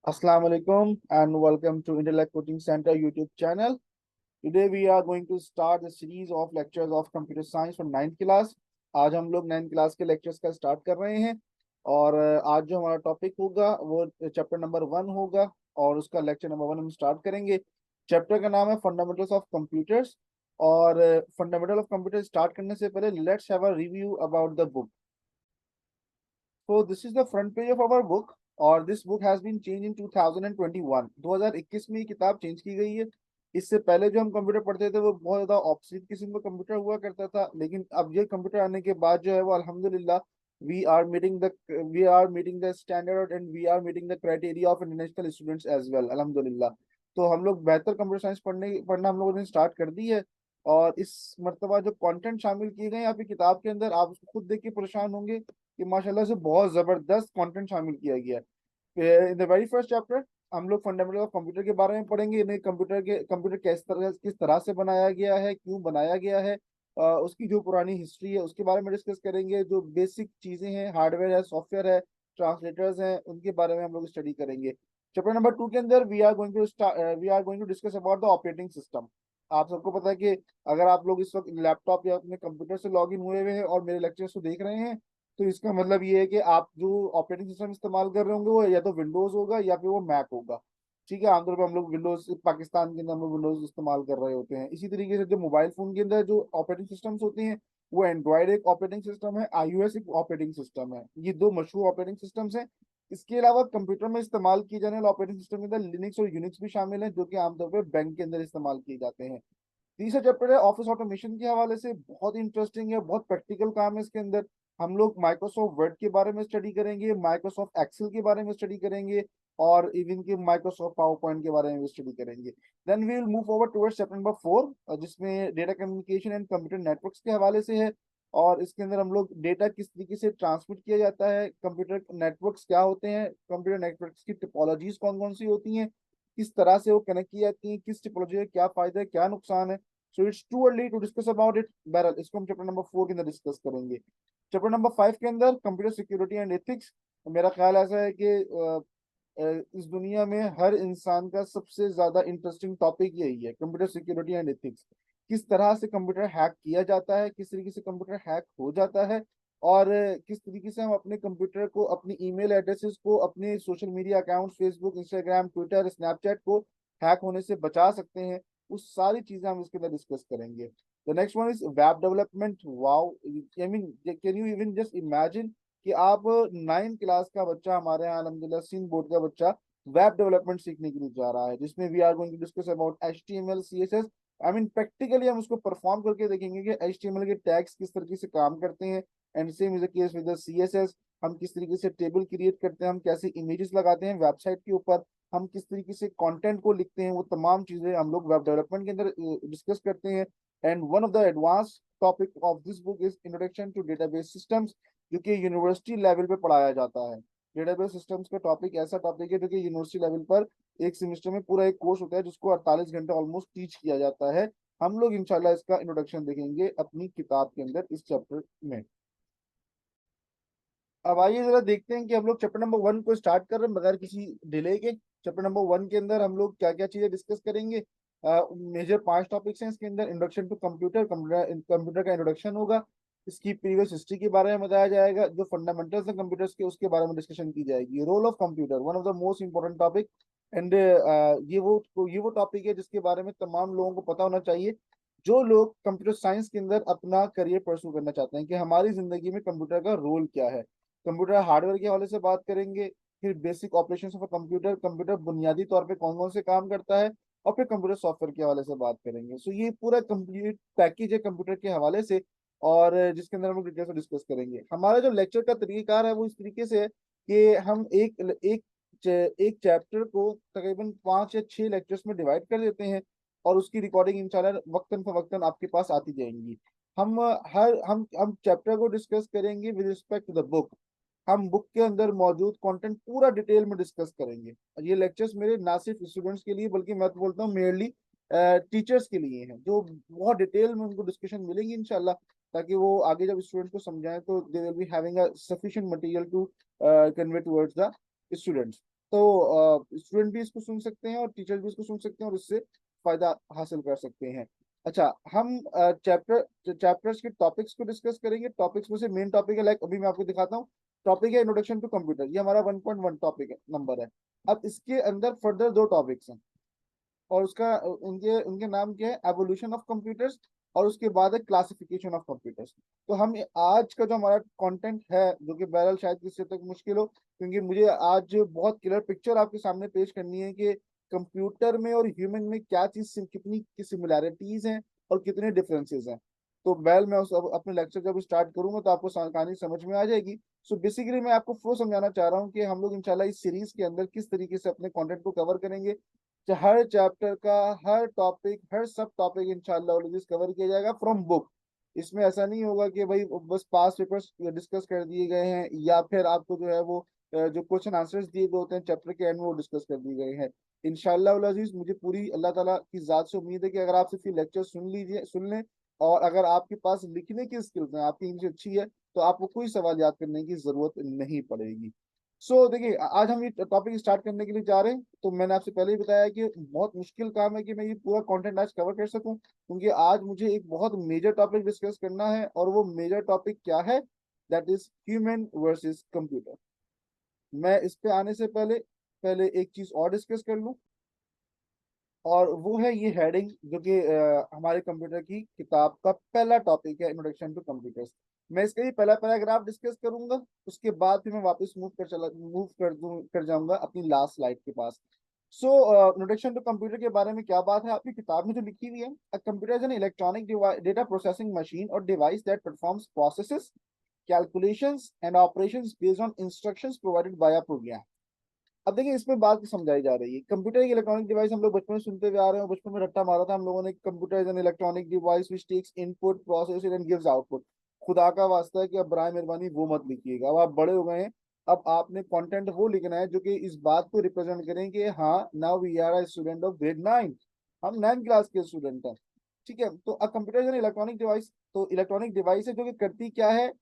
Assalamu alaikum and welcome to Intellect Coaching Center YouTube channel. Today we are going to start the series of lectures of computer science for 9th class. आज हम लोग 9th class के lectures का start कर रहे हैं और आज जो हमारा टॉपिक होगा वो चैप्टर नंबर 1 होगा और उसका लेक्चर नंबर 1 हम स्टार्ट करेंगे। चैप्टर का नाम है फंडामेंटल्स ऑफ कंप्यूटर्स और फंडामेंटल ऑफ कंप्यूटर स्टार्ट करने से पहले let's have a review about the book. So this is the front page of our book और this book has been changed in 2021 2021 में ये किताब चेंज की गई है। इससे पहले जो हम कंप्यूटर पढ़ते थे वो बहुत ज्यादा ऑब्सोलीट किस्म का कंप्यूटर हुआ करता था, लेकिन अब ये कंप्यूटर आने के बाद जो है वो अल्हम्दुलिल्लाह we are meeting the standard and we are meeting the criteria of international students as well अल्हम्दुलिल्लाह। तो हम लोग बेहतर कंप्यूटर साइंस पढ़ना हम लोगों ने स्टार्ट कर दी है और इस मर्तबा जो कंटेंट शामिल किए गए हैं यहाँ पे किताब के अंदर आप उसको खुद देख के परेशान होंगे कि माशाल्लाह से बहुत जबरदस्त कंटेंट शामिल किया गया है। In the very first chapter हम लोग फंडामेंटल ऑफ कंप्यूटर के बारे में पढ़ेंगे। इन्हें कंप्यूटर किस तरह से बनाया गया है, क्यों बनाया गया है, उसकी जो पुरानी हिस्ट्री है उसके बारे में डिस्कस करेंगे। जो बेसिक चीजें हैं, हार्डवेयर है, सॉफ्टवेयर है, ट्रांसलेटर्स हैं, उनके बारे में हम लोग स्टडी करेंगे। चैप्टर नंबर 2 के अंदर we are going to discuss about the operating system. आप सबको पता है कि अगर आप लोग इस वक्त लैपटॉप या अपने कंप्यूटर से लॉग इन हुए हुए हैं और मेरे लेक्चर्स को देख रहे हैं तो इसका मतलब ये है कि आप जो ऑपरेटिंग सिस्टम इस्तेमाल कर रहे होंगे वो या तो विंडोज होगा या फिर वो मैक होगा। ठीक है, आमतौर पर हम लोग विंडोज, पाकिस्तान के अंदर हम लोग विंडोज इस्तेमाल कर रहे होते हैं। इसी तरीके से जो मोबाइल फोन के अंदर जो ऑपरेटिंग सिस्टम्स होते हैं वो एंड्रॉयड एक ऑपरेटिंग सिस्टम है, iOS एक ऑपरेटिंग सिस्टम है। ये दो मशहूर ऑपरेटिंग सिस्टम्स हैं। इसके अलावा कंप्यूटर में इस्तेमाल किए जाने वाले ऑपरेटिंग सिस्टम के अंदर लिनक्स और यूनिक्स भी शामिल हैं, जो कि आमतौर पर बैंक के अंदर इस्तेमाल किए जाते हैं। तीसरा चैप्टर है ऑफिस ऑटोमेशन के हवाले से, बहुत इंटरेस्टिंग है, बहुत प्रैक्टिकल काम है इसके अंदर। हम लोग माइक्रोसॉफ्ट वर्ड के बारे में स्टडी करेंगे, माइक्रोसॉफ्ट एक्सेल के बारे में स्टडी करेंगे और इवन के माइक्रोसॉफ्ट पावर पॉइंट के बारे में भी स्टडी करेंगे। Then we will move forward towards chapter number 4 जिसमें data communication and computer networks के हवाले से है। और इसके अंदर हम लोग डेटा किस तरीके से ट्रांसमिट किया जाता है, कंप्यूटर नेटवर्क्स क्या होते हैं, कंप्यूटर नेटवर्क्स की टिपोलॉजीज कौन कौन सी होती हैं, किस तरह से वो कनेक्ट की जाती हैं, किस टिपोलॉजी का क्या फायदा है, क्या नुकसान है। So it's too early to discuss about it. बहरहाल इसको हम चैप्टर नंबर 4 के अंदर डिस्कस करेंगे। चैप्टर नंबर 5 के अंदर कंप्यूटर सिक्योरिटी एंड एथिक्स। मेरा ख्याल ऐसा है कि इस दुनिया में हर इंसान का सबसे ज्यादा इंटरेस्टिंग टॉपिक यही है, कंप्यूटर सिक्योरिटी एंड एथिक्स। किस तरह से कंप्यूटर हैक किया जाता है, किस तरीके से कंप्यूटर हैक हो जाता है और किस तरीके से हम अपने कंप्यूटर को, अपनी ईमेल एड्रेसेस को, अपने social media account Facebook, Instagram, Twitter, Snapchat को हैक होने से बचा सकते हैं। उस सारी चीजें हम इसके अंदर डिस्कस करेंगे। The next one is web development. Wow, I mean can you even just imagine कि आप 9th क्लास का बच्चा, हमारे यहाँ अलहमदिल्ला सिंध बोर्ड का बच्चा वेब डेवलपमेंट सीखने के लिए जा रहा है, जिसमें we are going to discuss about HTML CSS। I mean practically हम उसको परफॉर्म करके देखेंगे कि HTML के टैग्स किस तरीके से काम करते हैं and same is the case with the CSS। हम किस तरीके से टेबल क्रिएट करते हैं, हम कैसे इमेजेस लगाते हैं वेबसाइट के ऊपर, हम किस तरीके से कंटेंट को लिखते हैं, वो तमाम चीजें हम लोग वेब डेवलपमेंट के अंदर डिस्कस करते हैं। And one of the advance topic of this book is introduction to database systems, जो कि यूनिवर्सिटी लेवल पे पढ़ाया जाता है। डेटाबेस सिस्टम्स का टॉपिक ऐसा टॉपिक है जो कि यूनिवर्सिटी लेवल पर एक सेमेस्टर में पूरा एक कोर्स होता है जिसको 48 घंटे ऑलमोस्ट टीच किया जाता है। हम लोग इंशाल्लाह इसका इंट्रोडक्शन देखेंगे अपनी किताब के अंदर इस चैप्टर में। अब आइए जरा देखते हैं कि हम लोग चैप्टर नंबर 1 को स्टार्ट कर रहे हैं बगैर किसी डिले के। चैप्टर नंबर 1 के अंदर हम लोग क्या क्या चीजें डिस्कस करेंगे। मेजर 5 टॉपिक्स हैं इसके अंदर। इंट्रोडक्शन टू कंप्यूटर, कंप्यूटर का इंट्रोडक्शन होगा, इसकी प्रीवियस हिस्ट्री के बारे में बताया जाएगा, जो फंडामेंटल्स हैं कंप्यूटर्स के उसके बारे में डिस्कशन की जाएगी। Role of computer, one of the most important topic and ये वो टॉपिक है जिसके बारे में तमाम लोगों को पता होना चाहिए जो लोग कंप्यूटर साइंस के अंदर अपना करियर परस्यू करना चाहते हैं, कि हमारी जिंदगी में कंप्यूटर का रोल क्या है। कंप्यूटर हार्डवेयर के हवाले से बात करेंगे, फिर basic operation of computer, computer बुनियादी तौर पे कौन कौन से काम करता है, और फिर कंप्यूटर सॉफ्टवेयर के हवाले से बात करेंगे। सो ये पूरा कंप्लीट पैकेज है कंप्यूटर के हवाले से और जिसके अंदर हम लोग डिटेल से डिस्कस करेंगे। हमारा जो लेक्चर का तरीकेकार है वो इस तरीके से है कि हम एक चैप्टर को तकरीबन 5 या 6 लेक्चर्स में डिवाइड कर देते हैं और उसकी रिकॉर्डिंग इंशाल्लाह वक्तन फवक्तन आपके पास आती जाएंगी। हम चैप्टर को डिस्कस करेंगे with respect to the book. हम बुक के अंदर मौजूद कंटेंट पूरा डिटेल में डिस्कस करेंगे। और ये लेक्चर्स मेरे ना सिर्फ स्टूडेंट्स के लिए बल्कि मैं तो बोलता हूँ मेयरली टीचर्स के लिए हैं, जो बहुत डिटेल में उनको डिस्कशन मिलेंगी इंशाल्लाह, ताकि वो आगे जब स्टूडेंट्स को समझाएं तो they will be having a sufficient material to convey towards the students. तो स्टूडेंट भी इसको सुन सकते हैं और टीचर भी इसको सुन सकते हैं और इससे फायदा हासिल कर सकते हैं। अच्छा, हम चैप्टर्स के टॉपिक्स को डिस्कस करेंगे। टॉपिक्स में से मेन टॉपिक है, लाइक अभी मैं आपको दिखाता हूँ। टॉपिक है इंट्रोडक्शन टू कंप्यूटर, ये हमारा 1.1 टॉपिक है, नंबर है। अब इसके अंदर फर्दर दो टॉपिक्स हैं और उसका उनके उनके नाम क्या है, एवोल्यूशन ऑफ कंप्यूटर्स, और उसके बाद है क्लासिफिकेशन ऑफ कंप्यूटर्स। तो हम आज का जो हमारा कंटेंट है, जो कि बहरहाल शायद किसी तक मुश्किल हो, क्योंकि मुझे आज बहुत क्लियर पिक्चर आपके सामने पेश करनी है कि कंप्यूटर में और ह्यूमन में क्या चीज कितनी की सिमिलैरिटीज हैं और कितने डिफरेंसेस हैं। तो बैल मैं अपने लेक्चर जब स्टार्ट करूंगा तो आपको कहानी समझ में आ जाएगी। सो बेसिकली मैं आपको फ्लो समझाना चाह रहा हूँ कि हम लोग इंशाल्लाह इस सीरीज के अंदर किस तरीके से अपने कंटेंट को कवर करेंगे। हर चैप्टर का हर टॉपिक, हर सब टॉपिक इंशाल्लाह कवर किया जाएगा फ्रॉम बुक। इसमें ऐसा नहीं होगा कि भाई बस पास पेपर्स डिस्कस कर दिए गए हैं या फिर आपको जो है वो जो क्वेश्चन आंसर्स दिए गए होते हैं चैप्टर के एंड में वो डिस्कस कर दिए गए हैं। इंशाल्लाह अजीज, मुझे पूरी अल्लाह ताला की जात से उम्मीद है कि अगर आप सिर्फ ये लेक्चर सुन लें और अगर आपके पास लिखने की स्किल्स हैं, आपकी इंग्लिश अच्छी है, तो आपको कोई सवाल याद करने की जरूरत नहीं पड़ेगी। देखिए, आज हम ये टॉपिक स्टार्ट करने के लिए जा रहे हैं। तो मैंने आपसे पहले ही बताया कि बहुत मुश्किल काम है कि मैं ये पूरा कंटेंट आज कवर कर सकूं, क्योंकि आज मुझे एक बहुत मेजर टॉपिक डिस्कस करना है और वो मेजर टॉपिक क्या है, that is human versus computer. मैं इस पे आने से पहले पहले एक चीज और डिस्कस कर लूं, और वो है ये हेडिंग, जो कि हमारे कंप्यूटर की किताब का पहला टॉपिक है, इंट्रोडक्शन टू कंप्यूटर्स। मैं इसका ही पहला पैराग्राफ डिस्कस करूंगा, उसके बाद फिर मैं वापस मूव कर जाऊंगा अपनी लास्ट स्लाइड के पास। इंट्रोडक्शन टू कंप्यूटर के बारे में क्या बात है, आपकी किताब में जो लिखी हुई है, a computer is an electronic data processing machine और device that performs processes, calculations and operations based on instructions provided by a program. अब देखिए, इसमें बात की समझाई जा रही है, कंप्यूटर एक इलेक्ट्रॉनिक डिवाइस। हम लोग बचपन में सुनते हुए आ रहे हैं, बचपन में रट्टा मारा था हम लोगों ने, computer is an electronic device which takes input, process and gives output. खुदा का वास्ता है कि अब बराए मेहरबानी वो मत लिखिएगा, अब आप बड़े हो गए हैं। अब आपने कंटेंट वो लिखना है जो कि इस बात को रिप्रेजेंट करें कि हाँ, now we are a student of grade 9, हम 9th क्लास के स्टूडेंट हैं। ठीक है, तो अ computer is an electronic device, तो इलेक्ट्रॉनिक डिवाइस है जो कि करती क्या है,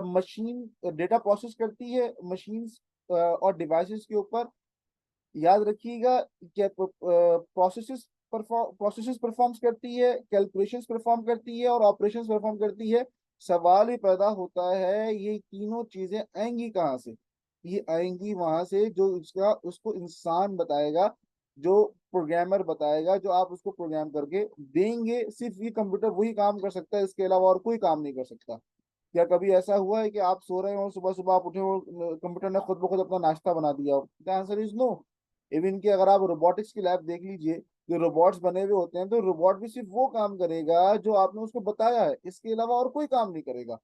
मशीन डेटा प्रोसेस करती है मशीन और डिवाइसेस के ऊपर। याद रखिएगा क्या, प्रोसेसेस परफॉर्म्स करती है, कैलकुलेशंस परफॉर्म करती है और ऑपरेशंस परफॉर्म करती है। सवाल ही पैदा होता है, ये तीनों चीजें आएंगी कहाँ से? ये आएंगी वहां से जो इसका उसको इंसान बताएगा, जो प्रोग्रामर बताएगा, जो आप उसको प्रोग्राम करके देंगे। सिर्फ ये कंप्यूटर वही काम कर सकता है, इसके अलावा और कोई काम नहीं कर सकता। क्या कभी ऐसा हुआ है कि आप सो रहे हो, सुबह सुबह आप उठे हो, कंप्यूटर ने खुद ब खुद अपना नाश्ता बना दिया हो? The answer is no. Even कि अगर आप रोबोटिक्स की लैब देख लीजिए, जो रोबोट्स बने हुए होते हैं, तो रोबोट भी सिर्फ वो काम करेगा जो आपने उसको बताया है, इसके अलावा और कोई काम नहीं करेगा।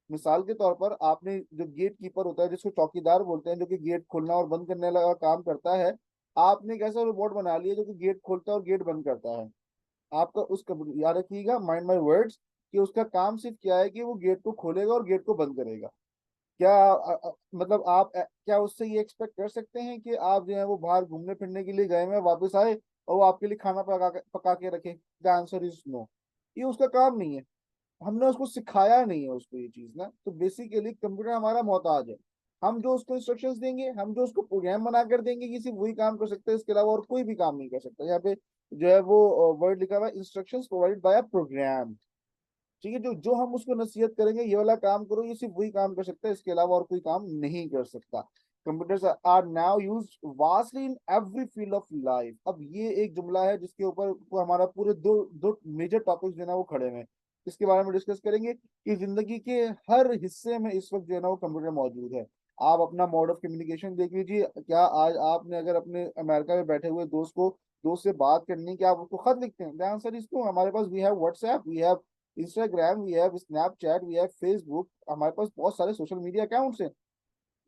मिसाल के तौर पर, आपने जो गेट कीपर होता है, जिसको चौकीदार बोलते हैं, जो कि गेट खोलना और बंद करने लगा काम करता है, आपने एक ऐसा रोबोट बना लिया जो कि गेट खोलता है और गेट बंद करता है। आपका उसका याद रखिएगा, माइंड माई वर्ड्स, कि उसका काम सिर्फ क्या है कि वो गेट को खोलेगा और गेट को बंद करेगा। क्या मतलब आप क्या उससे ये एक्सपेक्ट कर सकते हैं कि आप जो है वो बाहर घूमने फिरने के लिए गए में वापस आए और वो आपके लिए खाना पका के रखे? The answer is no. ये उसका काम नहीं है, हमने उसको सिखाया नहीं है उसको ये चीज ना। तो बेसिकली कंप्यूटर हमारा मोहताज है। हम जो उसको इंस्ट्रक्शंस देंगे, हम जो उसको प्रोग्राम बना कर देंगे, कि सिर्फ वही काम कर सकता है, इसके अलावा और कोई भी काम नहीं कर सकता। यहाँ पे जो है वो वर्ड लिखा हुआ है, instructions provided by a program. ठीक है, जो जो हम उसको नसीहत करेंगे, ये वाला काम करो, ये सिर्फ वही काम कर सकता है, इसके अलावा और कोई काम नहीं कर सकता। Computers are now use vastly in every field of life. अब ये एक जुमला है जिसके ऊपर हमारा पूरे दो दो मेजर टॉपिक्स जो है ना वो खड़े हुए हैं। इसके बारे में डिस्कस करेंगे कि जिंदगी के हर हिस्से में इस वक्त जो है ना वो कंप्यूटर मौजूद है। आप अपना मोड ऑफ कम्युनिकेशन देख लीजिए, क्या आज आपने अगर अपने अमेरिका में बैठे हुए दोस्त से बात करनी है, क्या आप उसको खत लिखते हैं? The answer is no. हमारे पास we have WhatsApp, we have Instagram, we have Snapchat, we have Facebook, हमारे पास बहुत सारे सोशल मीडिया अकाउंट्स हैं।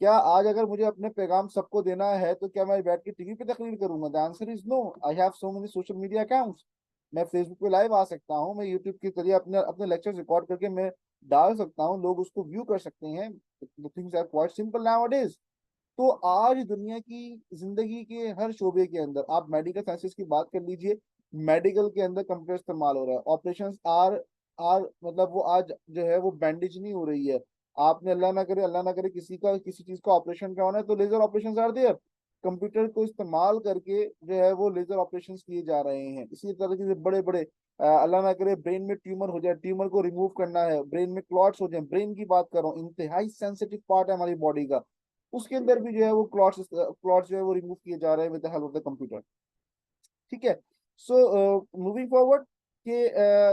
क्या आज अगर मुझे अपने पैगाम सबको देना है तो क्या मैं बैठ के टीवी पे तकरीर करूंगा? The answer is no. I have so many social media accounts. मैं फेसबुक पे लाइव आ सकता हूँ, मैं यूट्यूब के जरिए अपने अपने लेक्चर रिकॉर्ड करके मैं डाल सकता हूँ, लोग उसको व्यू कर सकते हैं। Things are quite simple nowadays. तो आज दुनिया की जिंदगी के हर शोबे के अंदर, आप मेडिकल साइंसेस की बात कर लीजिए, मेडिकल के अंदर कंप्यूटर इस्तेमाल हो रहा है। ऑपरेशंस आर आर मतलब वो आज जो है वो बैंडेज नहीं हो रही है। आपने अल्लाह ना करे किसी चीज का ऑपरेशन करवाना है तो laser operation are there. Computer को इस्तेमाल करके जो है वो लेजर ऑपरेशंस किए जा रहे हैं। इसी तरह से बड़े बड़े अल्लाह ना करे ब्रेन में ट्यूमर हो जाए, ट्यूमर को रिमूव करना है, ब्रेन में क्लॉट्स हो जाए, ब्रेन की बात कर रहा हूँ, इंतहाई सेंसिटिव पार्ट है हमारी बॉडी का, उसके अंदर भी जो है वो क्लॉट्स जो है वो रिमूव किए जा रहे हैं with the help of the computer. ठीक है। सो मूविंग फॉरवर्ड कि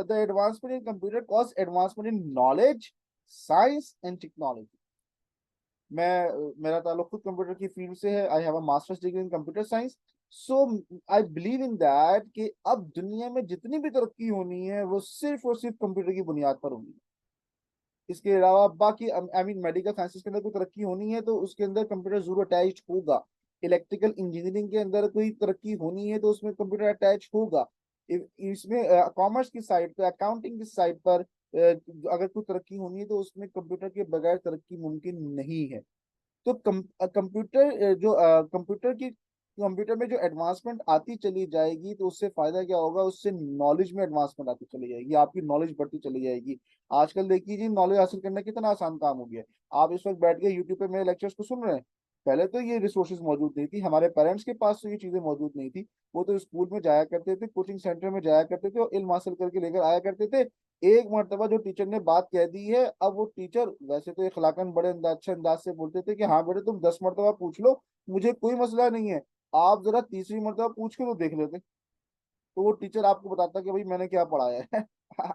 the advancement in computer cause advancement in knowledge, science and technology. मेरा ताल्लुक खुद कंप्यूटर की फील्ड से है। I have a masters degree in computer science. So I believe in that कि अब दुनिया में जितनी भी तरक्की होनी है वो सिर्फ और सिर्फ कंप्यूटर की बुनियाद पर होनी है। इसके अलावा बाकी आई मीन मेडिकल साइंसेस के अंदर कोई तरक्की होनी है तो उसके अंदर कंप्यूटर जरूर अटैच होगा। इलेक्ट्रिकल इंजीनियरिंग के अंदर कोई तरक्की होनी है तो उसमें कंप्यूटर अटैच होगा। इसमें कॉमर्स की साइड पर, अकाउंटिंग की साइड पर अगर कोई तरक्की होनी है तो उसमें कंप्यूटर के बगैर तरक्की मुमकिन नहीं है। तो कंप्यूटर जो कंप्यूटर में जो एडवांसमेंट आती चली जाएगी तो उससे फायदा क्या होगा, उससे नॉलेज में एडवांसमेंट आती चली जाएगी, आपकी नॉलेज बढ़ती चली जाएगी। आजकल देखिए जी, नॉलेज हासिल करना कितना आसान काम हो गया है। आप इस वक्त बैठ के यूट्यूब पे मेरे लेक्चर्स को सुन रहे हैं। पहले तो ये रिसोर्सेज मौजूद नहीं थी, हमारे पेरेंट्स के पास तो ये चीजें मौजूद नहीं थी। वो तो स्कूल में जाया करते थे, कोचिंग सेंटर में जाया करते थे और इल्म हासिल करके लेकर आया करते थे। एक मर्तबा जो टीचर ने बात कह दी है, अब वो टीचर वैसे तो इखलाकन बड़े अच्छे अंदाज से बोलते थे कि हाँ बेटे तुम 10 मर्तबा पूछ लो, मुझे कोई मसला नहीं है, आप जरा तीसरी मर्तबा पूछ के तो देख लेते। तो वो टीचर आपको बताता कि भाई मैंने क्या पढ़ाया है।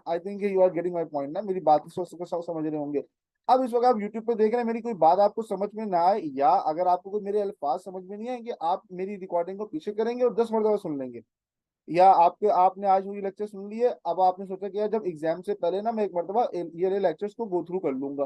I think you are getting my point ना, मेरी बात को सब समझ रहे होंगे। अब इस वक्त आप यूट्यूब पे देख रहे हैं, मेरी कोई बात आपको समझ में ना आए या अगर आपको कोई मेरे अल्फाज समझ में नहीं आएंगे, आप मेरी रिकॉर्डिंग को पीछे करेंगे और 10 मरतबा सुन लेंगे। या आपने आज मुझे लेक्चर सुन लिए, अब आपने सोचा कि यार जब एग्जाम से पहले ना मैं एक मरतबा ये लेक्चर्स को गो थ्रू कर लूंगा,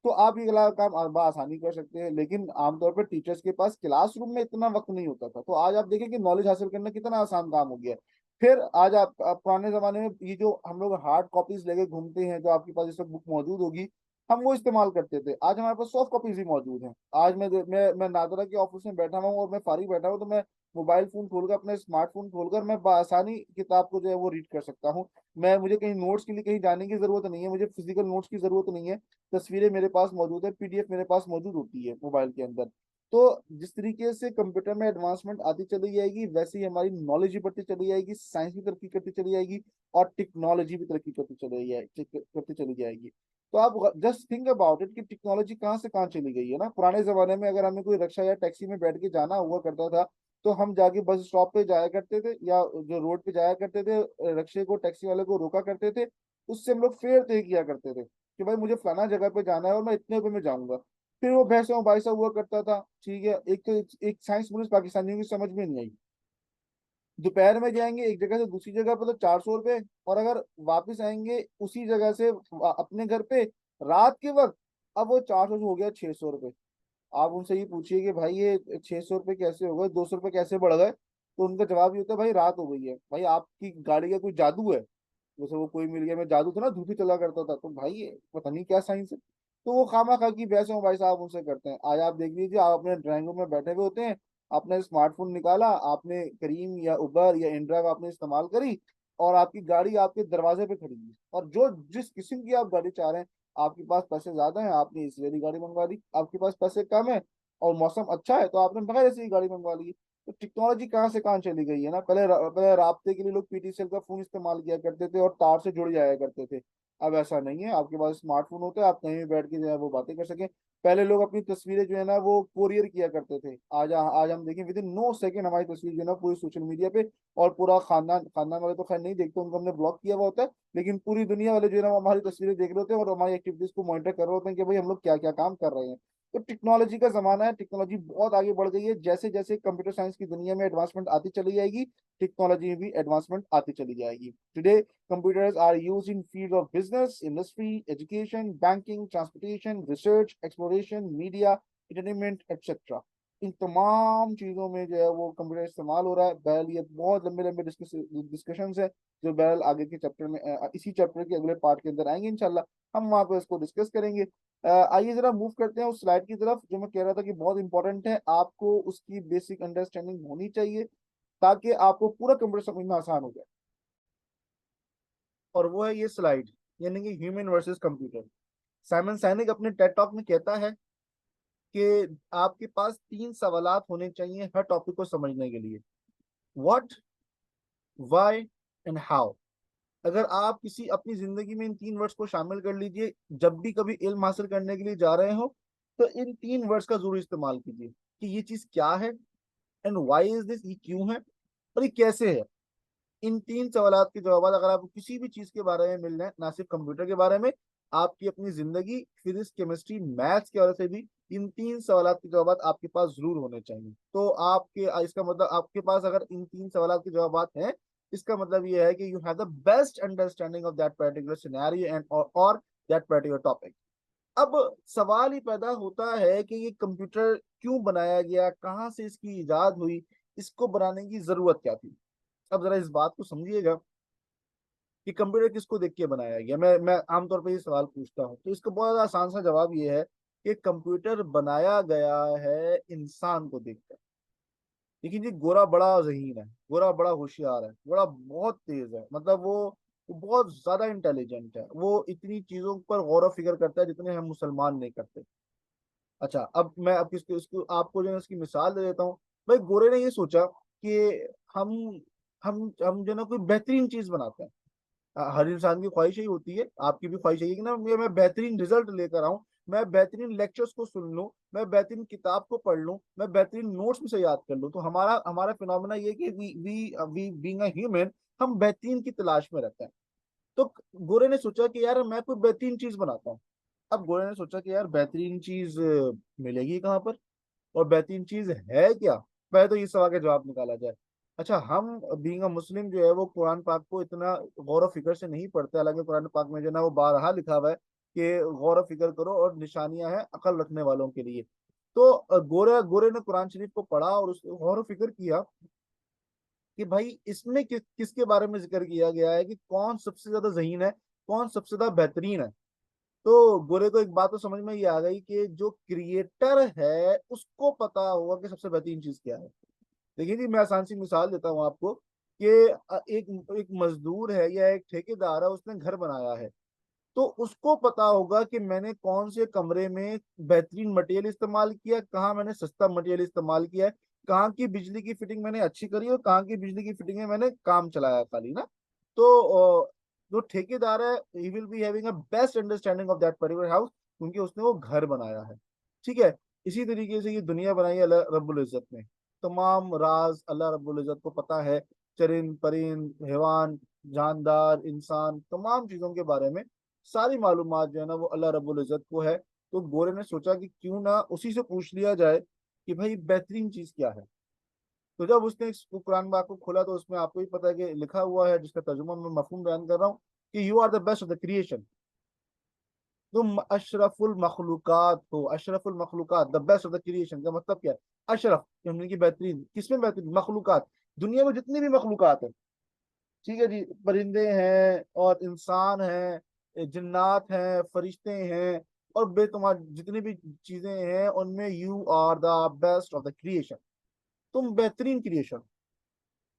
तो आप ये वाला काम आसानी कर सकते हैं। लेकिन आमतौर पर टीचर्स के पास क्लासरूम में इतना वक्त नहीं होता था, तो आज आप देखें कि नॉलेज हासिल करना कितना आसान काम हो गया है। फिर आज आप पुराने जमाने में ये जो हम लोग हार्ड कॉपीज लेके घूमते हैं, जो आपके पास इस वक्त बुक मौजूद होगी, हम वो इस्तेमाल करते थे। आज हमारे पास सॉफ्ट कॉपीज ही मौजूद हैं। आज मैं नादरा के ऑफिस में बैठा हुआ हूँ और मैं फारिग बैठा हूँ, तो मैं मोबाइल फोन खोलकर, अपने स्मार्टफोन खोलकर मैं आसानी किताब को जो है वो रीड कर सकता हूँ। मुझे कहीं नोट्स के लिए कहीं जाने की जरूरत नहीं है, मुझे फिजिकल नोट्स की जरूरत नहीं है। तस्वीरें मेरे पास मौजूद है, पीडीएफ मेरे पास मौजूद होती है मोबाइल के अंदर। तो जिस तरीके से कंप्यूटर में एडवांसमेंट आती चली जाएगी, वैसे ही हमारी नॉलेज भी बढ़ती चली जाएगी, साइंस भी तरक्की करती चली जाएगी और टेक्नोलॉजी भी तरक्की करती चली जाएगी। तो आप जस्ट थिंक अबाउट इट कि टेक्नोलॉजी कहाँ से कहाँ चली गई है ना। पुराने जमाने में अगर हमें कोई रिक्शा या टैक्सी में बैठ के जाना हुआ करता था, तो हम जाके बस स्टॉप पे जाया करते थे या जो रोड पे जाया करते थे, रिक्शे को, टैक्सी वाले को रोका करते थे, उससे हम लोग फेयर तय किया करते थे कि भाई मुझे फलाना जगह पे जाना है और मैं इतने रुपए में जाऊंगा। फिर वो भैंसा भैंसा हुआ करता था। ठीक है, एक तो एक साइंस मुझे पाकिस्तानियों की समझ में नहीं आई। दोपहर में जाएंगे एक जगह से दूसरी जगह पे तो 400 रुपए, और अगर वापस आएंगे उसी जगह से अपने घर पे रात के वक्त, अब वो 400 से हो गया 600 रुपए। आप उनसे ये पूछिए कि भाई ये 600 रुपये कैसे हो गए, 200 रुपये कैसे बढ़ गए, तो उनका जवाब ये होता है भाई रात हो गई है। भाई आपकी गाड़ी का कोई जादू है, जैसे वो कोई मिल गया, मैं जादू था ना, धूप ही चला करता था, तो भाई ये पता नहीं क्या साइंस है। तो वो खामा खा की बहस भाई साहब उनसे करते हैं। आज आप देख लीजिए, आप अपने ड्राइंग रूम में बैठे हुए होते हैं, आपने स्मार्टफोन निकाला, आपने करीम या उबर या इंड्राइव आपने इस्तेमाल करी, और आपकी गाड़ी आपके दरवाजे पे खड़ी है, और जो जिस किस्म की आप गाड़ी चाह रहे हैं, आपके पास पैसे ज्यादा हैं, आपने एसी वाली गाड़ी मंगवा ली, आपके पास पैसे कम है और मौसम अच्छा है तो आपने बगैर एसी की गाड़ी मंगवा ली। तो टेक्नोलॉजी कहाँ से कहाँ चली गई है ना। पहले राब्ते के लिए लोग पीटीसीएल का फोन इस्तेमाल किया करते थे और तार से जुड़ जाया करते थे। अब ऐसा नहीं है, आपके पास स्मार्टफोन होता है, आप कहीं भी बैठ के जो है वो बातें कर सकें। पहले लोग अपनी तस्वीरें जो है ना वो कोरियर किया करते थे, आज हम देखें विद इन 9 सेकंड हमारी तस्वीर जो है ना पूरी सोशल मीडिया पे, और पूरा खानदान खानदान वाले तो खैर नहीं देखते, उनको हमने ब्लॉक किया हुआ होता है, लेकिन पूरी दुनिया वाले जो है ना वो हमारी तस्वीरें देख रहे होते हैं और हमारी एक्टिविटीज को मॉनिटर कर रहे होते हैं कि भाई हम लोग क्या क्या काम कर रहे हैं। तो टेक्नोलॉजी का जमाना है, टेक्नोलॉजी बहुत आगे बढ़ गई है। जैसे जैसे कंप्यूटर साइंस की दुनिया में एडवांसमेंट आती चली जाएगी, टेक्नोलॉजी में भी एडवांसमेंट आती चली जाएगी। Today computers are used in field of business, industry, education, banking, transportation, research, exploration, media, entertainment, etc. इन तमाम चीजों में जो है वो कंप्यूटर इस्तेमाल हो रहा है। बहरहाल ये बहुत लंबे लंबे डिस्कशंस है, जो बहरहाल आगे के चैप्टर में इसी चैप्टर के अगले पार्ट के अंदर आएंगे इंशाल्लाह, हम वहाँ पर इसको डिस्कस करेंगे। आइए जरा मूव करते हैं उस स्लाइड की तरफ, जो मैं कह रहा था कि बहुत इंपॉर्टेंट है, आपको उसकी बेसिक अंडरस्टैंडिंग होनी चाहिए ताकि आपको पूरा कंप्यूटर समझना आसान हो जाए। और वो है ये स्लाइड, यानी कि ह्यूमन वर्सेस कंप्यूटर। साइमन साइनिक अपने टेड टॉक में कहता है कि आपके पास 3 सवालात होने चाहिए हर टॉपिक को समझने के लिए। What, why and how. अगर आप किसी अपनी जिंदगी में इन 3 वर्ड्स को शामिल कर लीजिए, जब भी कभी इल्म हासिल करने के लिए जा रहे हो तो इन 3 वर्ड्स का जरूर इस्तेमाल कीजिए कि ये चीज क्या है, एंड व्हाई इज दिस, ये क्यों है और ये कैसे है। इन 3 सवालात के जवाब अगर आपको किसी भी चीज के बारे में मिल रहे हैं, ना सिर्फ कंप्यूटर के बारे में, आपकी अपनी जिंदगी, फिजिक्स, केमिस्ट्री, मैथ्स के वजह से भी इन 3 सवालात के जवाब आपके पास जरूर होने चाहिए। तो आपके इसका मतलब आपके पास अगर इन 3 सवालात के जवाब हैं, इसका मतलब ये है कि you have the best understanding of that particular scenario and और दैट पर्टिकुलर टॉपिक। अब सवाल ही पैदा होता है कि ये कंप्यूटर क्यों बनाया गया, कहाँ से इसकी इजाद हुई, इसको बनाने की जरूरत क्या थी। अब जरा इस बात को समझिएगा कि कंप्यूटर किसको देख के बनाया गया। मैं आमतौर पर ये सवाल पूछता हूँ तो इसका बहुत आसान सा जवाब ये है कि कंप्यूटर बनाया गया है इंसान को देखकर। लेकिन ये गोरा बड़ा जहीन है, गोरा बड़ा होशियार है, गोरा बहुत तेज है, मतलब वो बहुत ज्यादा इंटेलिजेंट है, वो इतनी चीजों पर गौर और फिक्र करता है जितने हम मुसलमान नहीं करते। अच्छा, अब मैं अब किसको इसको आपको जो है इसकी मिसाल दे देता हूँ। भाई गोरे ने ये सोचा कि हम हम जो है ना कोई बेहतरीन चीज बनाते हैं। हर इंसान की ख्वाहिश यही होती है, आपकी भी ख्वाहिश यही है कि ना मैं बेहतरीन रिजल्ट लेकर आऊं, मैं बेहतरीन लेक्चर्स को सुन लूं, मैं बेहतरीन किताब को पढ़ लूं, मैं बेहतरीन नोट्स में से याद कर लूं। तो हमारा हमारा फिनोमेना ये है कि वी बीइंग अ ह्यूमन, हम बेहतरीन की तलाश में रहते हैं। तो गोरे ने सोचा कि यार मैं कोई बेहतरीन चीज बनाता हूँ। अब गोरे ने सोचा कि यार बेहतरीन चीज मिलेगी कहाँ पर, और बेहतरीन चीज है क्या। पहले तो इस सवाल का जवाब निकाला जाए। अच्छा, हम बीइंग अ मुस्लिम जो है वो कुरान पाक को इतना गौर और फिक्र से नहीं पढ़ते, हालांकि कुरान पाक में जो है ना वो बारहा लिखा हुआ है कि गौर और फिक्र करो और निशानियां हैं अकल रखने वालों के लिए। तो गोरे गोरे ने कुरान शरीफ को पढ़ा और उस गौर और फिक्र किया कि भाई इसमें किसके बारे में जिक्र किया गया है कि कौन सबसे ज्यादा ज़हीन है, कौन सबसे ज्यादा बेहतरीन है। तो गोरे को एक बात तो समझ में ये आ गई कि जो क्रिएटर है उसको पता होगा कि सबसे बेहतरीन चीज क्या है। देखिए जी, मैं आसान सी मिसाल देता हूँ आपको कि एक एक मजदूर है या एक ठेकेदार है, उसने घर बनाया है। तो उसको पता होगा कि मैंने कौन से कमरे में बेहतरीन मटेरियल इस्तेमाल किया, कहाँ मैंने सस्ता मटेरियल इस्तेमाल किया है, कहाँ की बिजली की फिटिंग मैंने अच्छी करी और कहाँ की बिजली की फिटिंग में मैंने काम चलाया खाली ना। तो जो ठेकेदार है he will be having a best understanding of that particular house, क्योंकि उसने वो घर बनाया है। ठीक है। इसी तरीके से ये दुनिया बनाई है अल्लाह रब्बुल इज्जत ने। तमाम राज अल्लाह रब्बुल इज्जत को पता है, चरिंद परिंद हैवान, जानदार, इंसान, तमाम चीजों के बारे में सारी मालूमात जो है ना वो अल्लाह रब्बुल इज्जत को है। तो गोरे ने सोचा कि क्यों ना उसी से पूछ लिया जाए कि भाई बेहतरीन चीज क्या है। तो जब उसने इस कुरान पाक को खोला तो उसमें आपको भी पता है कि लिखा हुआ है, जिसका तर्जुमा मैं मफहूम बयान कर रहा हूँ कि you are the best of the creation. तुम अशरफुल मखलूकात हो, अशरफुल मखलूकात, the best of the creation का मतलब क्या है। अशरफ यानी कि बेहतरीन, किसमें बेहतरीन, मखलूकात, दुनिया में जितनी भी मखलूकात है। ठीक है जी, परिंदे हैं और इंसान हैं, जिन्नात हैं, फरिश्ते हैं और बेतुमार जितनी भी चीजें हैं, उनमें you are the best of the creation. तुम बेहतरीन क्रिएशन।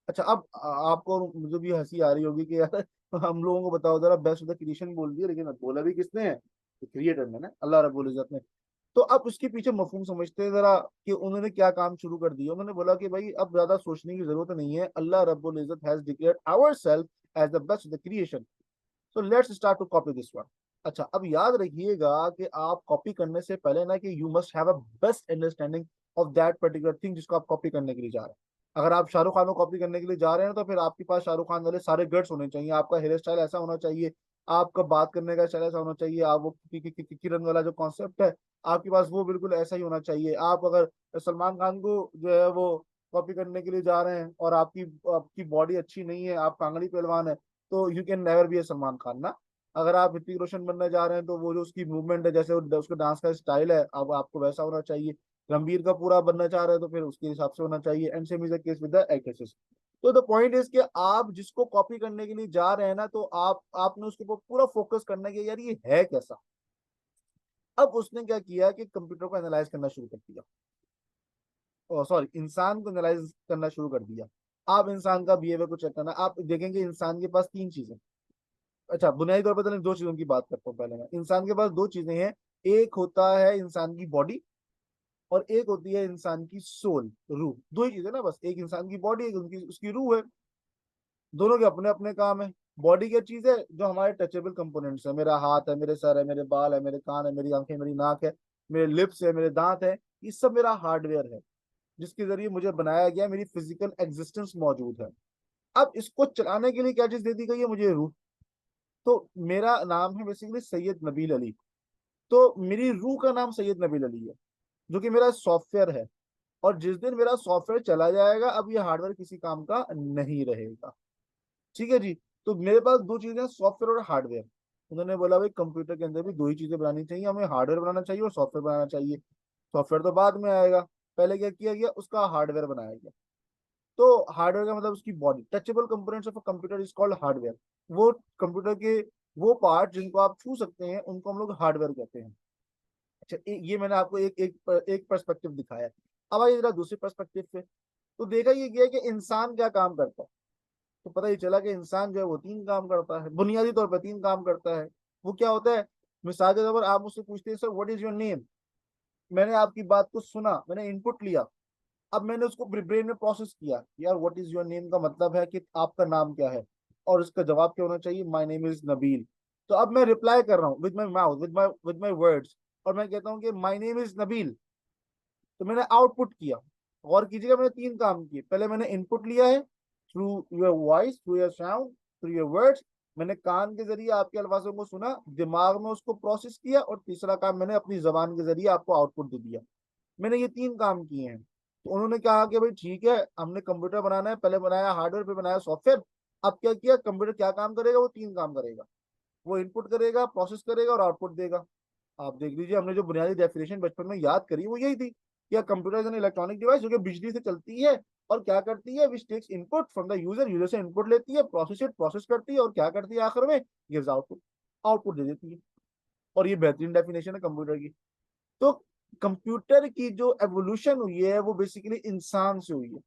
अच्छा, अब आपको मुझे भी हंसी आ रही होगी कि यार हम लोगों को बताओ जरा, बेस्ट ऑफ द क्रिएशन बोल दिया लेकिन बोला भी किसने है, क्रिएटर ने ना, अल्लाह रब्बुल इज्जत ने। तो अब उसके पीछे मफहूम समझते हैं जरा कि उन्होंने क्या काम शुरू कर दिया। उन्होंने बोला कि भाई अब ज्यादा सोचने की जरूरत नहीं है, अल्लाह रब्बुल इज्जत has declared ourself as the best of the creation, so let's start to copy this one. अच्छा, अब याद रखिएगा कि आप कॉपी करने से पहले ना कि you must have a best understanding of that particular thing जिसको आप कॉपी करने के लिए जा रहे हैं। अगर आप शाहरुख खान को कॉपी करने के लिए जा रहे हैं तो फिर आपके पास शाहरुख खान वाले सारे गट्स होने चाहिए, आपका हेयर स्टाइल ऐसा होना चाहिए, आपका बात करने का स्टाइल ऐसा होना चाहिए, आप वो किरण वाला जो कॉन्सेप्ट है आपके पास वो बिल्कुल ऐसा ही होना चाहिए। आप अगर सलमान खान को जो है वो कॉपी करने के लिए जा रहे हैं और आपकी आपकी बॉडी अच्छी नहीं है, आप कांगड़ी पहलवान है, तो यू कैन नेवर बी ए सलमान खान ना। अगर आप ऋतिक रोशन बनने जा रहे हैं तो वो जो उसकी मूवमेंट है, जैसे उसका डांस का स्टाइल है, अब आपको वैसा होना चाहिए। रणबीर का पूरा बनना चाह रहे हैं तो फिर उसके हिसाब से होना चाहिए, and same is the case with the actresses. तो द पॉइंट इज कि आप जिसको कॉपी करने के लिए जा रहे हैं ना, तो आपने उसके ऊपर पूरा फोकस करना है कि यार ये है कैसा। अब उसने क्या किया कि कंप्यूटर को एनालाइज करना शुरू कर दिया, सॉरी इंसान को एनालाइज करना शुरू कर दिया। आप इंसान का बिहेवियर को चेक करना, आप देखेंगे इंसान के पास 3 चीजें। अच्छा, बुनियादी तौर पर तो मैं 2 चीजों की बात करता हूँ। पहले मैं, इंसान के पास 2 चीजें हैं। एक होता है इंसान की बॉडी, और एक होती है इंसान की सोल, रूह। दो ही चीजें ना बस, एक इंसान की बॉडी, एक उनकी उसकी रूह है। दोनों के अपने अपने काम है। बॉडी क्या चीज है? जो हमारे टचेबल कंपोनेंट्स है, मेरा हाथ है, मेरे सर है, मेरे बाल है, मेरे कान है, मेरी आंखें, मेरी नाक है, मेरे लिप्स है, मेरे दांत है, ये सब मेरा हार्डवेयर है जिसके जरिए मुझे बनाया गया, मेरी फिजिकल एग्जिस्टेंस मौजूद है। अब इसको चलाने के लिए क्या चीज दे दी गई है? मुझे रूह। तो मेरा नाम है बेसिकली सैयद नबील अली। तो मेरी रूह का नाम सैयद नबील अली है, जो कि मेरा सॉफ्टवेयर है। और जिस दिन मेरा सॉफ्टवेयर चला जाएगा, अब ये हार्डवेयर किसी काम का नहीं रहेगा। ठीक है जी। तो मेरे पास दो चीजें हैं, सॉफ्टवेयर और हार्डवेयर। उन्होंने बोला भाई कंप्यूटर के अंदर भी दो ही चीजें बनानी चाहिए, हमें हार्डवेयर बनाना चाहिए और सॉफ्टवेयर बनाना चाहिए। सॉफ्टवेयर तो बाद में आएगा, पहले क्या किया गया, उसका हार्डवेयर बनाया गया। तो हार्डवेयर का मतलब उसकी body, touchable components of a computer is called hardware. वो कंप्यूटर के वो पार्ट जिनको आप छू सकते हैं उनको हम लोग हार्डवेयर कहते हैं। अच्छा, ये मैंने आपको एक पर्सपेक्टिव दिखाया। अब आइए जरा दूसरे पर्सपेक्टिव पे। तो देखा ये गया कि इंसान क्या काम करता है। तो पता ही चला कि इंसान जो है वो तीन काम करता है, बुनियादी तौर पर तीन काम करता है। वो क्या होता है? मिसाल के तौर पर आप मुझसे पूछते हैं, sir what is your name. मैंने आपकी बात को सुना, मैंने इनपुट लिया। अब मैंने उसको ब्रेन में प्रोसेस किया, यार व्हाट इज योर नेम का मतलब है कि आपका नाम क्या है, और उसका जवाब क्या होना चाहिए? My name is Nabeel. तो अब मैं रिप्लाई कर रहा हूँ with my mouth, with my words, और मैं कहता हूँ कि माय नेम इज नबील। तो मैंने आउटपुट किया। गौर कीजिएगा, मैंने तीन काम किए। पहले मैंने इनपुट लिया है through your voice, through your sound, through your words. मैंने कान के जरिए आपके अल्फाजों को सुना, दिमाग में उसको प्रोसेस किया, और तीसरा काम मैंने अपनी जबान के जरिए आपको आउटपुट दे दिया। मैंने ये तीन काम किए हैं। तो उन्होंने कहा कि भाई ठीक है, हमने कंप्यूटर बनाना है, पहले बनाया हार्डवेयर, फिर बनाया सॉफ्टवेयर। अब क्या किया, कंप्यूटर क्या काम करेगा? वो तीन काम करेगा। वो इनपुट करेगा, प्रोसेस करेगा और आउटपुट देगा। आप देख लीजिए, हमने जो बुनियादी डेफिनेशन बचपन में याद करी वो यही थी कि computer is an electronic device जो कि बिजली से चलती है और क्या करती है, which takes input from the user, user से इनपुट लेती है, प्रोसेस इट, प्रोसेस करती है, और क्या करती है आखिर में? गिव्स आउटपुट, आउटपुट दे देती है। और ये बेहतरीन डेफिनेशन है कंप्यूटर की। तो कंप्यूटर की जो एवोल्यूशन हुई है वो बेसिकली इंसान से हुई है।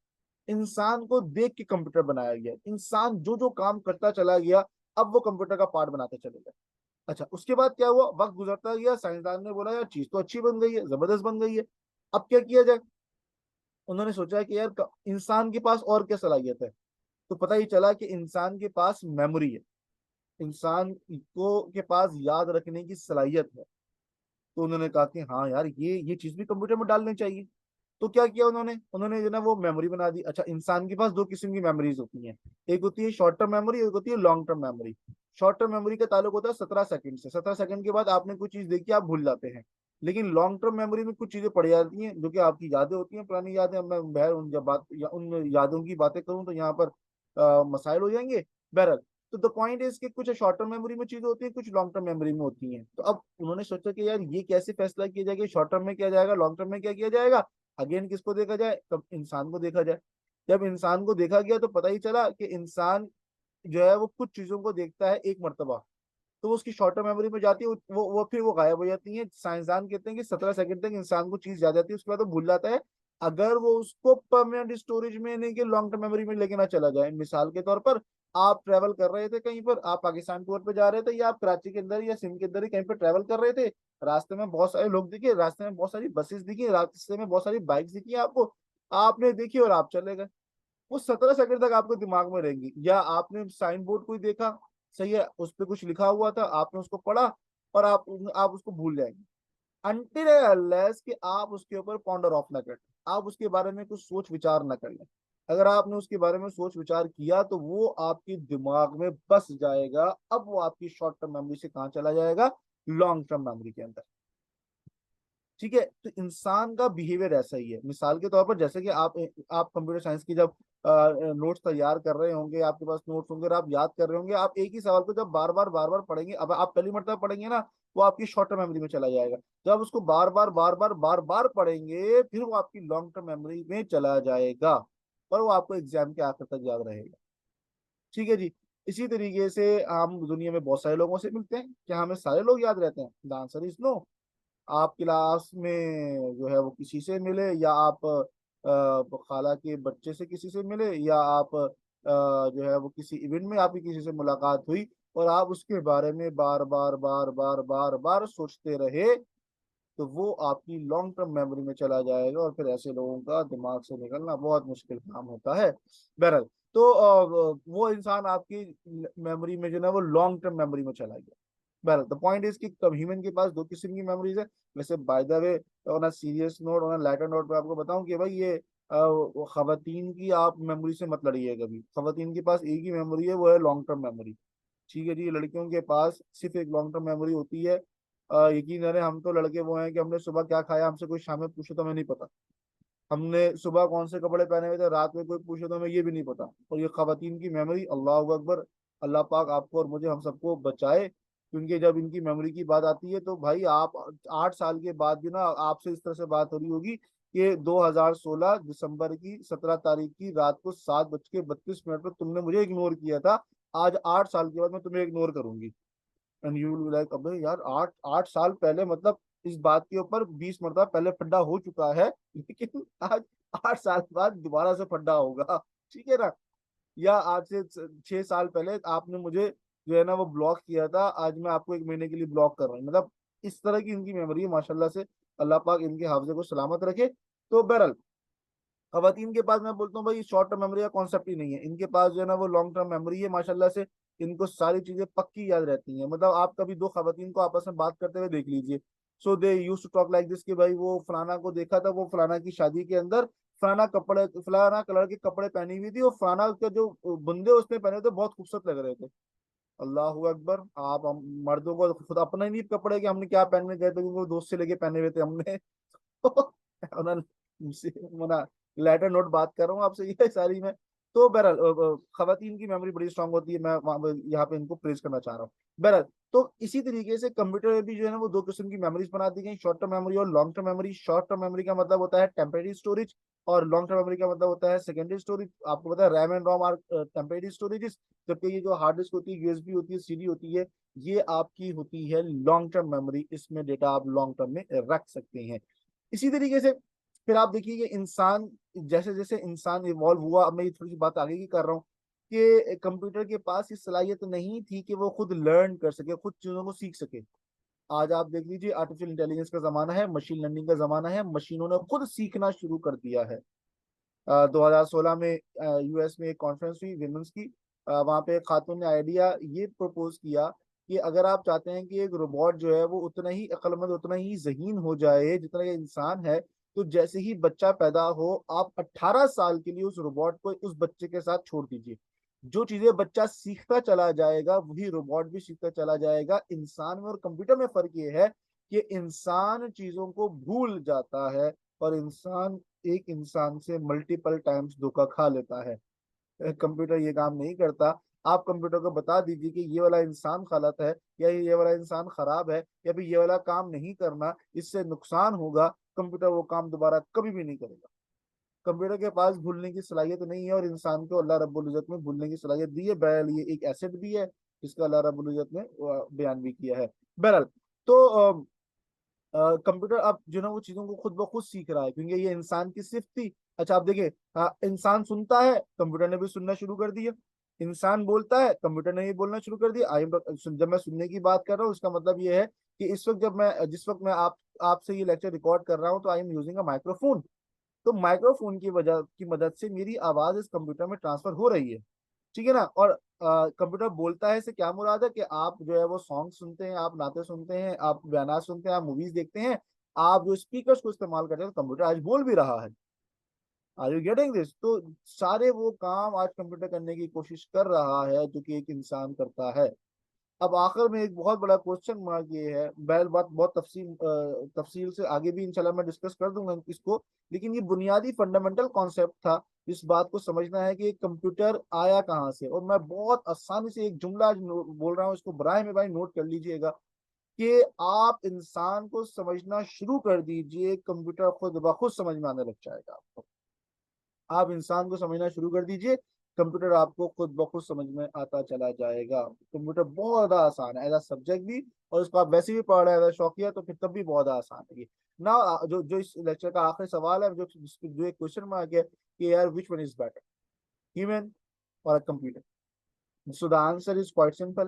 इंसान को देख के कंप्यूटर बनाया गया। इंसान जो जो काम करता चला गया, अब वो कंप्यूटर का पार्ट बनाते चले गए। अच्छा, उसके बाद क्या हुआ? वक्त गुजरता गया, साइंसदान ने बोला यार चीज तो अच्छी बन गई है, जबरदस्त बन गई है। अब क्या किया जाए? उन्होंने सोचा कि यार इंसान के पास और क्या सलाहियत है। तो पता ही चला कि इंसान के पास मेमोरी है, इंसान को के पास याद रखने की सलाहियत है। तो उन्होंने कहा कि हाँ यार, ये चीज भी कंप्यूटर में डालनी चाहिए। तो क्या किया उन्होंने? उन्होंने जो ना वो मेमोरी बना दी। अच्छा, इंसान के पास दो किस्म की मेमोरीज होती हैं। एक होती है शॉर्ट टर्म मेमोरी, एक होती है long term memory. Short term memory का ताल्लुक होता है 17 सेकंड से। 17 सेकंड के बाद आपने कुछ चीज देखी, आप भूल जाते हैं। लेकिन लॉन्ग टर्म मेमोरी में कुछ चीजें पड़ जाती हैं जो कि आपकी यादें होती हैं, पुरानी यादें। अब मैं बहर उन जब बात या उन यादों की बातें करूं तो यहाँ पर मसाइल हो जाएंगे। बहरहाल, तो द पॉइंट इज कि कुछ शॉर्ट टर्म मेमोरी में चीजें होती हैं, कुछ लॉन्ग टर्म मेमोरी में होती हैं। तो अब उन्होंने सोचा कि यार ये कैसे फैसला किया जाएगा, शॉर्ट टर्म में क्या जाएगा, लॉन्ग टर्म में क्या किया जाएगा। अगेन किसको देखा जाए? तब इंसान को देखा जाए। जब इंसान को देखा गया तो पता ही चला कि इंसान जो है वो कुछ चीजों को देखता है एक मर्तबा, तो वो उसकी शॉर्ट टर्म मेमोरी में जाती है, वो फिर वो गायब हो जाती है। साइंसदान कहते हैं कि 17 सेकंड तक इंसान को चीज याद आती है, उसके बाद वो भूल जाता है। अगर वो उसको परमानेंट स्टोरेज में नहीं कि लॉन्ग टर्म मेमोरी में लेके ना चला जाए। मिसाल के तौर पर, आप ट्रेवल कर रहे थे कहीं पर, आप पाकिस्तान टूर पे जा रहे थे, या आप कराची के अंदर या सिंध के अंदर ही कहीं पर ट्रेवल कर रहे थे। रास्ते में बहुत सारे लोग दिखे, रास्ते में बहुत सारी बसेस दिखी, रास्ते में बहुत सारी बाइक्स दिखी आपको, आपने देखी और आप चले गए। वो 17 सेकंड तक आपको दिमाग में रहेंगी। या आपने साइन बोर्ड कोई देखा, सही है, उस पर कुछ लिखा हुआ था, आपने उसको पढ़ा, और आप उसको भूल जाएंगे। अनटिल अनलेस कि आप उसके ऊपर पॉन्डर ऑफ ना करें, आप उसके बारे में कुछ सोच विचार ना कर लें। अगर आपने उसके बारे में सोच विचार किया तो वो आपके दिमाग में बस जाएगा। अब वो आपकी शॉर्ट टर्म मेमोरी से कहाँ चला जाएगा? लॉन्ग टर्म मेमोरी के अंदर। ठीक है। तो इंसान का बिहेवियर ऐसा ही है। मिसाल के तौर पर, जैसे कि आप कंप्यूटर साइंस की जब नोट्स तैयार कर रहे होंगे, आपके पास नोट्स होंगे और आप याद कर रहे होंगे, आप एक ही सवाल को जब बार बार पढ़ेंगे, अब आप पहली मरतबा पढ़ेंगे ना, वो आपकी शॉर्ट टर्म मेमोरी में चला जाएगा। जब उसको बार बार पढ़ेंगे, फिर वो आपकी लॉन्ग टर्म मेमोरी में चला जाएगा, और वो आपको एग्जाम के आखिर तक याद रहेगा। ठीक है जी। इसी तरीके से हम दुनिया में बहुत सारे लोगों से मिलते हैं, क्या हमें सारे लोग याद रहते हैं? The answer is no. आप क्लास में जो है वो किसी से मिले, या आप खाला के बच्चे से किसी से मिले, या आप जो है वो किसी इवेंट में आपकी किसी से मुलाकात हुई, और आप उसके बारे में बार बार सोचते रहे, तो वो आपकी लॉन्ग टर्म मेमोरी में चला जाएगा, और फिर ऐसे लोगों का दिमाग से निकलना बहुत मुश्किल काम होता है। बहरहाल, तो वो इंसान आपकी मेमोरी में जो है वो लॉन्ग टर्म मेमोरी में चला गया। बहरहाल, द पॉइंट इज कि ह्यूमन के पास दो किस्म की मेमोरीज है। वैसे by the way, on a serious note, on a lighter note पे आपको बताऊं कि भाई ये खवातीन की आप मेमोरी से मत लड़िए कभी। खवातीन के पास एक ही मेमोरी है, वो है लॉन्ग टर्म मेमोरी। ठीक है जी, लड़कियों के पास सिर्फ एक लॉन्ग टर्म मेमोरी होती है। यकीन करें, हम तो लड़के वो हैं कि हमने सुबह क्या खाया हमसे कोई शाम में पूछे तो हमें नहीं पता। हमने सुबह कौन से कपड़े पहने हुए थे रात में कोई पूछे तो हमें ये भी नहीं पता। और ये खवातीन की मेमोरी, अल्लाह अकबर, अल्लाह पाक आपको और मुझे, हम सबको बचाए। क्योंकि जब इनकी मेमोरी की बात आती है तो भाई आप 8 साल के बाद भी ना आपसे इस तरह से बात हो रही होगी कि 2016 दिसंबर की 17 तारीख की रात को 7:32 पर तुमने मुझे इग्नोर किया था। आज 8 साल के बाद मैं तुम्हें इग्नोर करूंगी। एंड यू विल लाइक, अबे यार, 8 8 साल पहले, मतलब इस बात के ऊपर 20 मरतबा पहले फड्डा हो चुका है, लेकिन आज 8 साल बाद दोबारा से फड्डा होगा। ठीक है ना। या आज से 6 साल पहले आपने मुझे जो है ना वो ब्लॉक किया था, आज मैं आपको 1 महीने के लिए ब्लॉक कर रहा हूँ। मतलब इस तरह की इनकी मेमोरी है माशाल्लाह से। अल्लाह पाक इनके हाफजे को सलामत रखे। तो बहरहाल, खवातीन के पास मैं बोलता हूँ भाई शॉर्ट टर्म मेमोरी का कॉन्सेप्ट ही नहीं है इनके पास, जो है ना वो लॉन्ग टर्म मेमोरी है माशाल्लाह से। इनको सारी चीजें पक्की याद रहती हैं। मतलब आप कभी दो खवातीन को आपस में बात करते हुए देख लीजिए। So they use to talk like this कि भाई वो फलाना को देखा था, वो फलाना की शादी के अंदर फलाना कलर के कपड़े पहनी हुई थी, और फलाना के जो बंदे उसने पहने थे बहुत खूबसूरत लग रहे थे। अल्लाह अकबर। आप मर्दों को खुद अपना ही नहीं कपड़े कि हमने क्या पहनने गए थे, क्योंकि वो दोस्त से लेके पहने हुए थे हमने। मना लेटर नोट बात कर रहा हूँ आपसे ये सारी में। तो बहरहाल, खवातीन की मेमोरी बड़ी स्ट्रांग होती है, मैं यहाँ पे इनको प्रेज करना चाह रहा हूँ। बहरहाल, तो इसी तरीके से कंप्यूटर में भी जो है ना वो दो किस्म की मेमोरीज बना दी गई, शॉर्ट टर्म मेमोरी और long term memory. Short term memory का मतलब होता है टेम्परेरी स्टोरेज, और लॉन्ग टर्म मेमोरी का मतलब होता है सेकेंडरी स्टोरेज। आपको पता है RAM and ROM are temporary storages, जबकि ये जो हार्ड डिस्क होती है, यूएसबी होती है, सीडी होती है, ये आपकी होती है लॉन्ग टर्म मेमोरी। इसमें डेटा आप लॉन्ग टर्म में रख सकते हैं। इसी तरीके से फिर आप देखिए कि इंसान, जैसे जैसे इंसान इवॉल्व हुआ, अब मैं ये थोड़ी सी बात आगे की कर रहा हूँ, कि कंप्यूटर के पास ये सलाहियत नहीं थी कि वो खुद लर्न कर सके, खुद चीजों को सीख सके। आज आप देख लीजिए, आर्टिफिशियल इंटेलिजेंस का जमाना है, मशीन लर्निंग का जमाना है, मशीनों ने खुद सीखना शुरू कर दिया है। 2016 में यूएस में एक कॉन्फ्रेंस हुई विमेंस की। वहाँ पे एक खातून ने आइडिया ये प्रपोज किया कि अगर आप चाहते हैं कि एक रोबोट जो है वो उतना ही अक्लमंद, उतना ही ज़हीन हो जाए जितना ये इंसान है, तो जैसे ही बच्चा पैदा हो आप 18 साल के लिए उस रोबोट को उस बच्चे के साथ छोड़ दीजिए। जो चीजें बच्चा सीखता चला जाएगा वही रोबोट भी सीखता चला जाएगा। इंसान में और कंप्यूटर में फर्क ये है कि इंसान चीजों को भूल जाता है, और इंसान एक इंसान से मल्टीपल टाइम्स धोखा खा लेता है। कंप्यूटर ये काम नहीं करता। आप कंप्यूटर को बता दीजिए कि ये वाला इंसान गलत है, या ये वाला इंसान खराब है, या फिर ये वाला काम नहीं करना, इससे नुकसान होगा, कंप्यूटर वो काम दोबारा कभी भी नहीं करेगा। कंप्यूटर के पास भूलने की सलाहियत नहीं है, और इंसान को अल्लाह रब्बुल इज्जत ने भूलने की सलाहियत दी है। बहरहाल ये एक एसेट भी है जिसका अल्लाह रब्बुल इज्जत ने बयान भी किया है। बहरहाल, तो कंप्यूटर अब जो ना वो चीजों को खुद ब खुद सीख रहा है, क्योंकि ये इंसान की सिर्फ थी। अच्छा, आप देखिए, इंसान सुनता है, कंप्यूटर ने भी सुनना शुरू कर दिया। इंसान बोलता है, कंप्यूटर ने भी बोलना शुरू कर दिया। जब मैं सुनने की बात कर रहा हूँ, इसका मतलब ये है कि इस वक्त जिस वक्त मैं आपसे ये लेक्चर रिकॉर्ड कर रहा हूँ, तो I am using a microphone. तो माइक्रोफोन की वजह की मदद से मेरी आवाज इस कंप्यूटर में ट्रांसफर हो रही है। ठीक है ना। और कंप्यूटर बोलता है, से क्या मुराद है कि आप जो है वो सॉन्ग सुनते हैं, आप नाते सुनते हैं, आप गाना सुनते हैं, आप मूवीज देखते हैं, आप जो स्पीकर्स को इस्तेमाल करते हैं, तो कंप्यूटर आज बोल भी रहा है। Are you getting this? तो सारे वो काम आज कंप्यूटर करने की कोशिश कर रहा है जो कि एक इंसान करता है। अब आखिर में एक बहुत बड़ा क्वेश्चन मार्क ये है, बैल बात बहुत तफसील से आगे भी इंशाल्लाह मैं डिस्कस कर दूंगा इसको, लेकिन ये बुनियादी फंडामेंटल कॉन्सेप्ट था। इस बात को समझना है कि कंप्यूटर आया कहाँ से। और मैं बहुत आसानी से एक जुमला आज बोल रहा हूँ, इसको बराए में भाई नोट कर लीजिएगा, कि आप इंसान को समझना शुरू कर दीजिए, कंप्यूटर खुद ब खुद समझ में आने लग जाएगा आपको। आप इंसान को समझना शुरू कर दीजिए, कंप्यूटर आपको खुद ब खुद समझ में आता चला जाएगा। कंप्यूटर बहुत ज्यादा आसान है एज अ सब्जेक्ट भी, और उसको आप वैसे भी पढ़ रहे हैं शौकिया, तो फिर तब भी बहुत ज्यादा आसान है ये। ना जो जो इस लेक्चर का आखिरी सवाल है, जो एक क्वेश्चन मार्क है कि यार which one is better, human और computer? So the answer is quite simple,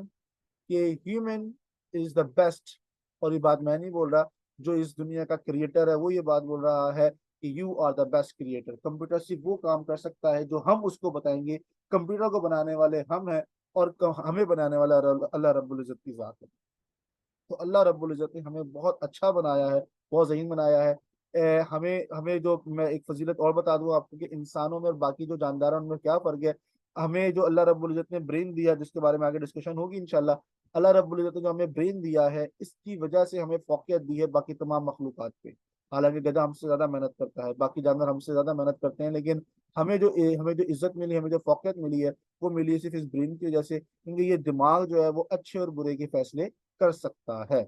कि ह्यूमन इज द बेस्ट। और ये बात मैं नहीं बोल रहा, जो इस दुनिया का क्रिएटर है वो ये बात बोल रहा है कि you are the best creator. Computer सिर्फ वो काम कर सकता है जो हम उसको बताएंगे। कंप्यूटर को बनाने वाले हम हैं और हमें बनाने वाला अल्लाह रब्बुल इज्जत की जात है। तो अल्लाह रब्बुल इज्जत ने हमें बहुत अच्छा बनाया है, बहुत ज़हीन बनाया है। हमें हमें जो मैं एक फजीलत और बता दूं आपको कि इंसानों में और बाकी जो जानदार हैं उनमें क्या फर्क है। हमें जो अल्लाह रब्बुल इज्जत ने ब्रेन दिया, जिसके बारे में आगे डिस्कशन होगी इंशाल्लाह। अल्लाह रब्बुल इज्जत ने जो हमें ब्रेन दिया है, इसकी वजह से हमें फौकियत दी है बाकी तमाम मखलूकात पे। हालांकि गधा हमसे ज्यादा मेहनत करता है, बाकी जानवर हमसे ज्यादा मेहनत करते हैं, लेकिन हमें जो इज्जत मिली, हमें जो फौकियत मिली है, वो मिली है सिर्फ इस ब्रेन की वजह से, क्योंकि ये दिमाग जो है वो अच्छे और बुरे के फैसले कर सकता है।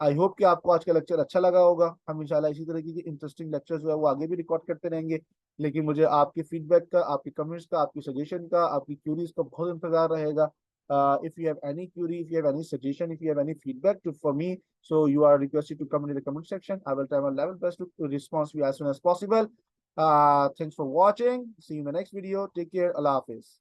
आई होप कि आपको आज का लेक्चर अच्छा लगा होगा। हम इंशाल्लाह इसी तरीके की इंटरेस्टिंग लेक्चर जो है वो आगे भी रिकॉर्ड करते रहेंगे। लेकिन मुझे आपके फीडबैक का, आपके कमेंट्स का, आपकी सजेशन का, आपकी क्यूरीज का बहुत इंतजार रहेगा। If you have any query, if you have any suggestion, if you have any feedback for me, so you are requested to comment in the comment section. I will try my level best to respond to you as soon as possible. Thanks for watching. See you in the next video. Take care. Allah Hafiz.